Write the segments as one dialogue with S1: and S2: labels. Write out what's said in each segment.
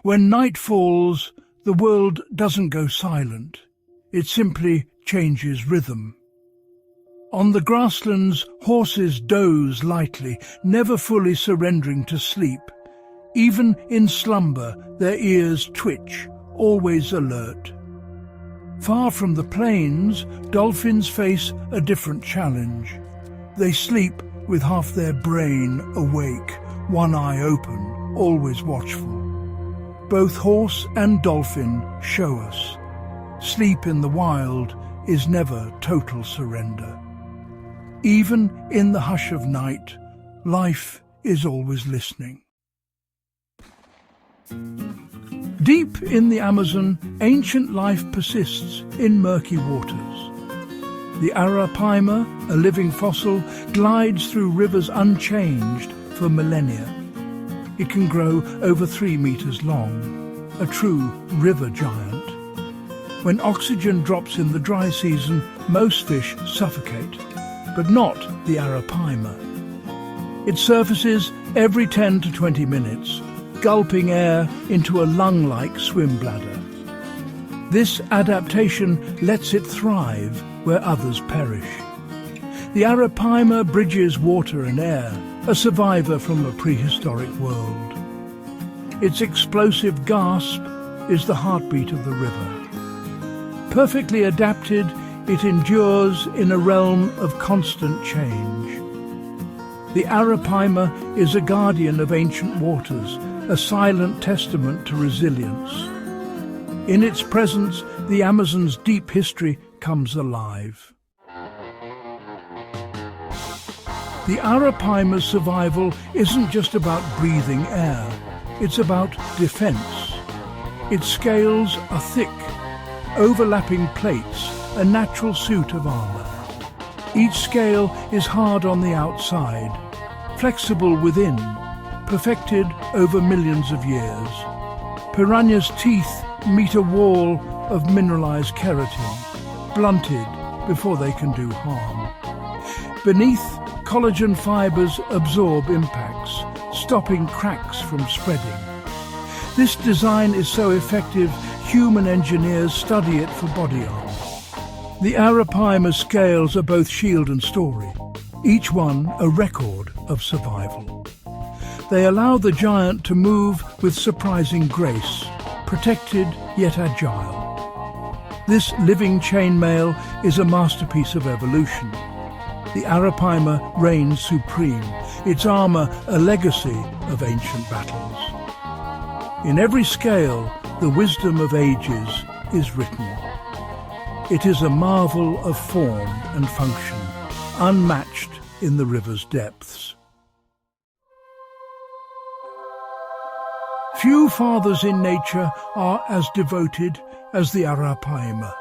S1: When night falls, the world doesn't go silent. It simply changes rhythm. On the grasslands, horses doze lightly, never fully surrendering to sleep. Even in slumber, their ears twitch, always alert. Far from the plains, dolphins face a different challenge. They sleep with half their brain awake, one eye open, always watchful. Both horse and dolphin show us. Sleep in the wild is never total surrender. Even in the hush of night, life is always listening. Deep in the Amazon, ancient life persists in murky waters. The Arapaima, a living fossil, glides through rivers unchanged for millennia. It can grow over 3 meters long, a true river giant. When oxygen drops in the dry season, most fish suffocate, but not the Arapaima. It surfaces every 10 to 20 minutes, gulping air into a lung-like swim bladder. This adaptation lets it thrive where others perish. The Arapaima bridges water and air, a survivor from a prehistoric world. Its explosive gasp is the heartbeat of the river. Perfectly adapted, it endures in a realm of constant change. The Arapaima is a guardian of ancient waters, a silent testament to resilience. In its presence, the Amazon's deep history comes alive. The Arapaima's survival isn't just about breathing air, it's about defense. Its scales are thick, overlapping plates, a natural suit of armor. Each scale is hard on the outside, flexible within, perfected over millions of years. Piranha's teeth meet a wall of mineralized keratin, blunted before they can do harm. Beneath, collagen fibers absorb impacts, stopping cracks from spreading. This design is so effective, human engineers study it for body armor. The Arapaima's scales are both shield and story, each one a record of survival. They allow the giant to move with surprising grace, protected yet agile. This living chainmail is a masterpiece of evolution. The Arapaima reigns supreme, its armor a legacy of ancient battles. In every scale, the wisdom of ages is written. It is a marvel of form and function, unmatched in the river's depths. Few fathers in nature are as devoted as the Arapaima.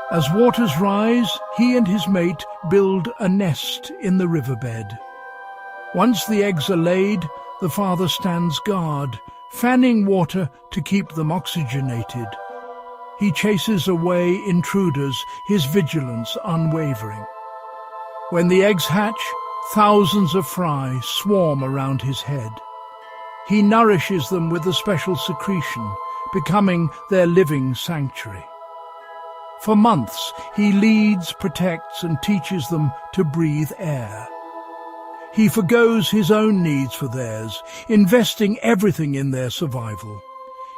S1: As waters rise, he and his mate build a nest in the riverbed. Once the eggs are laid, the father stands guard, fanning water to keep them oxygenated. He chases away intruders, his vigilance unwavering. When the eggs hatch, thousands of fry swarm around his head. He nourishes them with a special secretion, becoming their living sanctuary. For months, he leads, protects, and teaches them to breathe air. He forgoes his own needs for theirs, investing everything in their survival.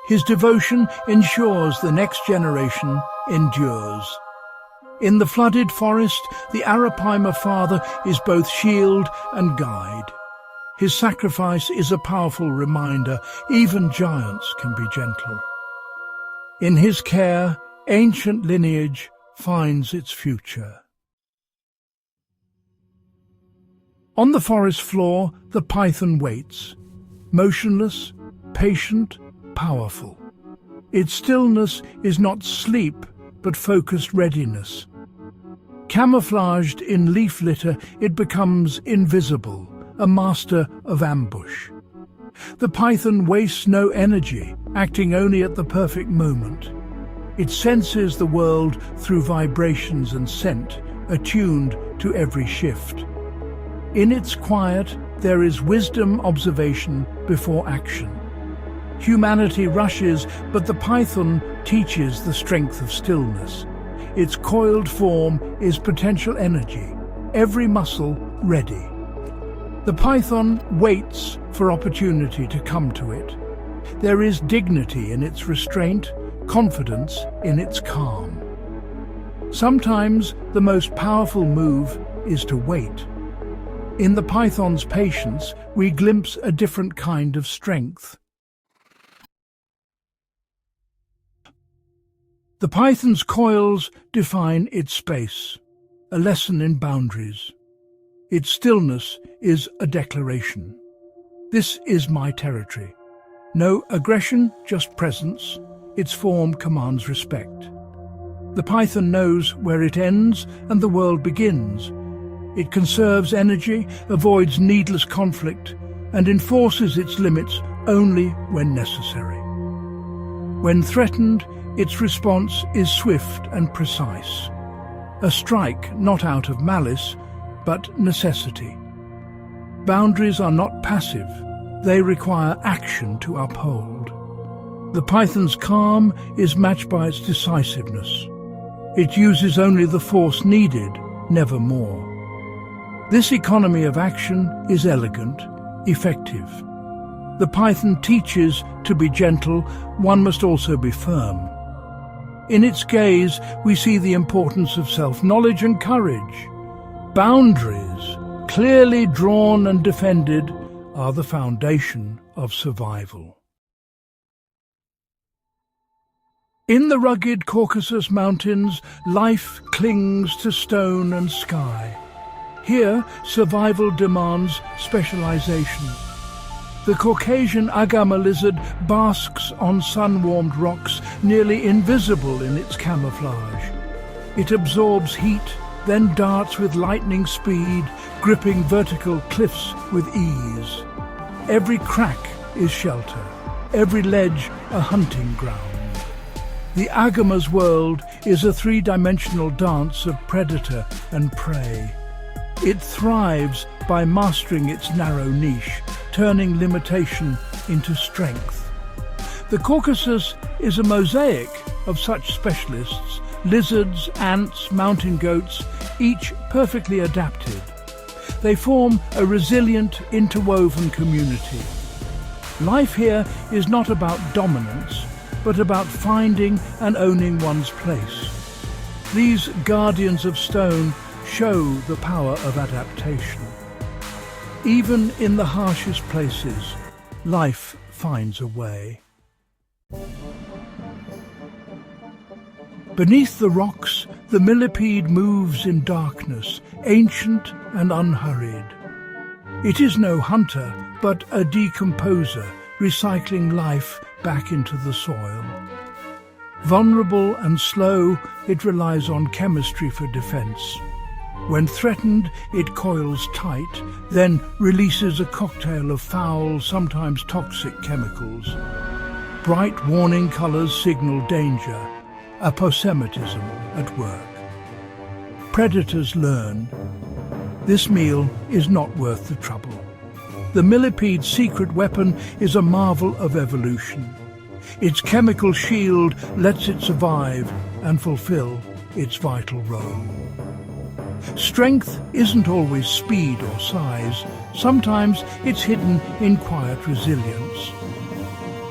S1: His devotion ensures the next generation endures. In the flooded forest, the Arapaima father is both shield and guide. His sacrifice is a powerful reminder, even giants can be gentle. In his care, ancient lineage finds its future. On the forest floor, the python waits, motionless, patient, powerful. Its stillness is not sleep, but focused readiness. Camouflaged in leaf litter, it becomes invisible, a master of ambush. The python wastes no energy, acting only at the perfect moment. It senses the world through vibrations and scent, attuned to every shift. In its quiet, there is wisdom observation before action. Humanity rushes, but the python teaches the strength of stillness. Its coiled form is potential energy, every muscle ready. The python waits for opportunity to come to it. There is dignity in its restraint, confidence in its calm. Sometimes the most powerful move is to wait. In the python's patience, we glimpse a different kind of strength. The python's coils define its space, a lesson in boundaries. Its stillness is a declaration. This is my territory. No aggression, just presence. Its form commands respect. The python knows where it ends and the world begins. It conserves energy, avoids needless conflict, and enforces its limits only when necessary. When threatened, its response is swift and precise. A strike not out of malice, but necessity. Boundaries are not passive. They require action to uphold. The python's calm is matched by its decisiveness. It uses only the force needed, never more. This economy of action is elegant, effective. The python teaches to be gentle, one must also be firm. In its gaze, we see the importance of self-knowledge and courage. Boundaries, clearly drawn and defended, are the foundation of survival. In the rugged Caucasus mountains, life clings to stone and sky. Here, survival demands specialization. The Caucasian agama lizard basks on sun-warmed rocks, nearly invisible in its camouflage. It absorbs heat, then darts with lightning speed, gripping vertical cliffs with ease. Every crack is shelter, every ledge a hunting ground. The agama's world is a three-dimensional dance of predator and prey. It thrives by mastering its narrow niche, turning limitation into strength. The Caucasus is a mosaic of such specialists, lizards, ants, mountain goats, each perfectly adapted. They form a resilient, interwoven community. Life here is not about dominance, but about finding and owning one's place. These guardians of stone show the power of adaptation. Even in the harshest places, life finds a way. Beneath the rocks, the millipede moves in darkness, ancient and unhurried. It is no hunter, but a decomposer, recycling life back into the soil. Vulnerable and slow, it relies on chemistry for defense. When threatened, it coils tight, then releases a cocktail of foul, sometimes toxic chemicals. Bright warning colors signal danger, aposematism at work. Predators learn. This meal is not worth the trouble. The millipede's secret weapon is a marvel of evolution. Its chemical shield lets it survive and fulfill its vital role. Strength isn't always speed or size. Sometimes it's hidden in quiet resilience.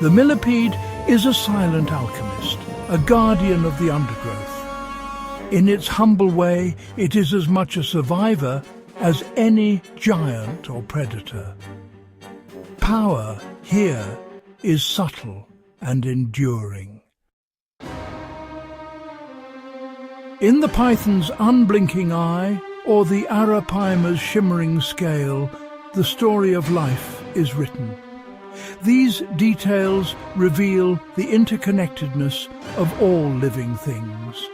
S1: The millipede is a silent alchemist, a guardian of the undergrowth. In its humble way, it is as much a survivor as any giant or predator. Power here is subtle and enduring. In the python's unblinking eye, or the Arapaima's shimmering scale, the story of life is written. These details reveal the interconnectedness of all living things.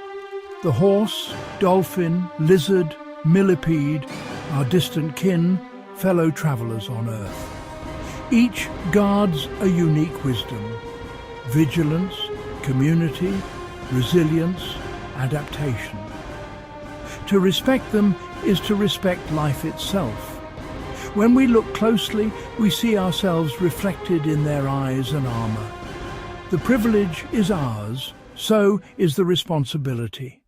S1: The horse, dolphin, lizard, millipede are distant kin, fellow travelers on Earth. Each guards a unique wisdom: vigilance, community, resilience, adaptation. To respect them is to respect life itself. When we look closely, we see ourselves reflected in their eyes and armor. The privilege is ours, so is the responsibility.